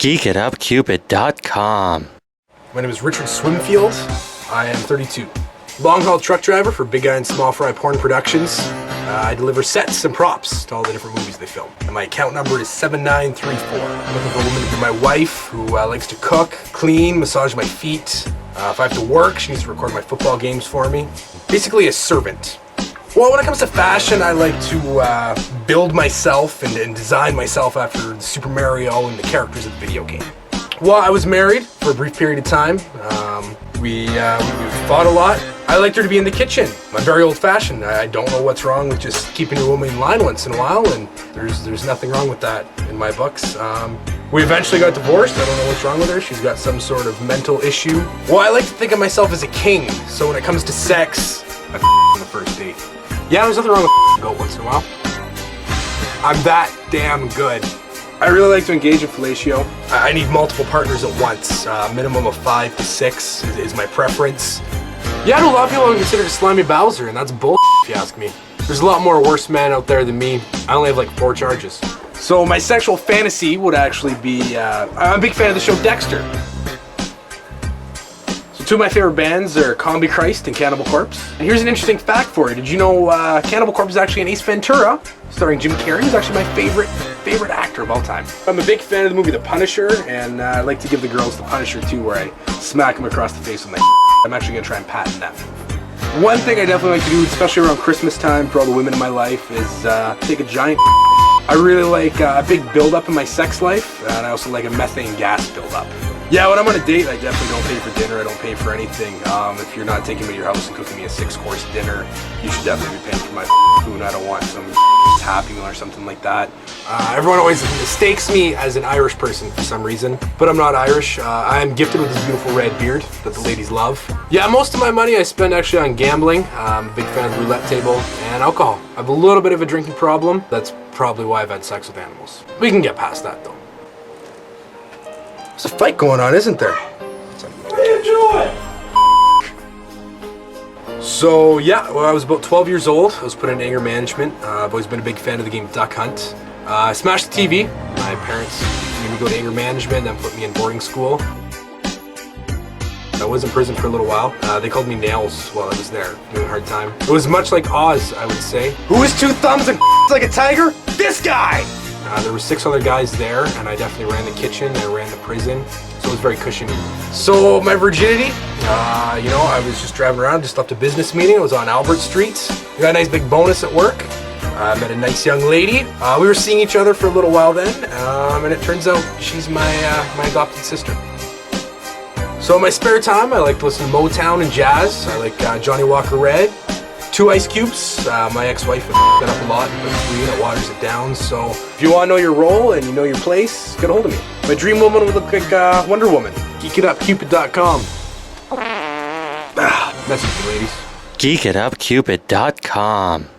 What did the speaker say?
GeekItUpCupid.com. My name is Richard Swimfield. I am 32. Long-haul truck driver for Big Guy and Small Fry Porn Productions. I deliver sets and props to all the different movies they film. And my account number is 7934. I'm looking for a woman to be my wife who likes to cook, clean, massage my feet. If I have to work, she needs to record my football games for me. Basically a servant. Well, when it comes to fashion, I like to build myself and design myself after Super Mario and the characters of the video game. Well, I was married for a brief period of time. We fought a lot. I liked her to be in the kitchen. I'm very old-fashioned. I don't know what's wrong with just keeping your woman in line once in a while, and there's nothing wrong with that in my books. We eventually got divorced. I don't know what's wrong with her. She's got some sort of mental issue. Well, I like to think of myself as a king, so when it comes to sex, I on the first date. Yeah, there's nothing wrong with goat once in a while. I'm that damn good. I really like to engage in fellatio. I need multiple partners at once. Minimum of 5 to 6 is my preference. Yeah, I know a lot of people are considered a slimy Bowser, and that's bull if you ask me. There's a lot more worse men out there than me. I only have like 4 charges. So my sexual fantasy would actually be, I'm a big fan of the show Dexter. So 2 of my favorite bands are Combi Christ and Cannibal Corpse. And here's an interesting fact for you. Did you know Cannibal Corpse is actually an Ace Ventura, starring Jim Carrey? He's actually my favorite actor of all time. I'm a big fan of the movie The Punisher, and I like to give the girls The Punisher too, where I smack them across the face with my I'm actually gonna try and patent that move. One thing I definitely like to do, especially around Christmas time for all the women in my life, is take a giant I really like a big build-up in my sex life, and I also like a methane gas build-up. Yeah, when I'm on a date, I definitely don't pay for dinner. I don't pay for anything. If you're not taking me to your house and cooking me a 6-course dinner, you should definitely be paying for my food. I don't want some Happy Meal or something like that. Everyone always mistakes me as an Irish person for some reason, but I'm not Irish. I'm gifted with this beautiful red beard that the ladies love. Yeah, most of my money I spend actually on gambling. I'm a big fan of the roulette table and alcohol. I have a little bit of a drinking problem. That's probably why I've had sex with animals. We can get past that though. There's a fight going on, isn't there? What are you doing? So yeah, when I was about 12 years old, I was put in anger management. I've always been a big fan of the game Duck Hunt. I smashed the TV. My parents made me go to anger management, then put me in boarding school. I was in prison for a little while. They called me Nails while I was there, doing a hard time. It was much like Oz, I would say. Who has 2 thumbs and like a tiger? This guy! There were 6 other guys there, and I definitely ran the kitchen, I ran the prison, so it was very cushiony. So my virginity, you know, I was just driving around, just left a business meeting. I was on Albert Street. Got a nice big bonus at work. I met a nice young lady. We were seeing each other for a little while then, and it turns out she's my adopted sister. So in my spare time, I like to listen to Motown and jazz. I like Johnny Walker Red. 2 Ice Cubes. My ex-wife would that up a lot, but 3 and it waters it down. So if you want to know your role and you know your place, get a hold of me. My dream woman would look like Wonder Woman. GeekItUpCupid.com. Message me, ladies. GeekItUpCupid.com.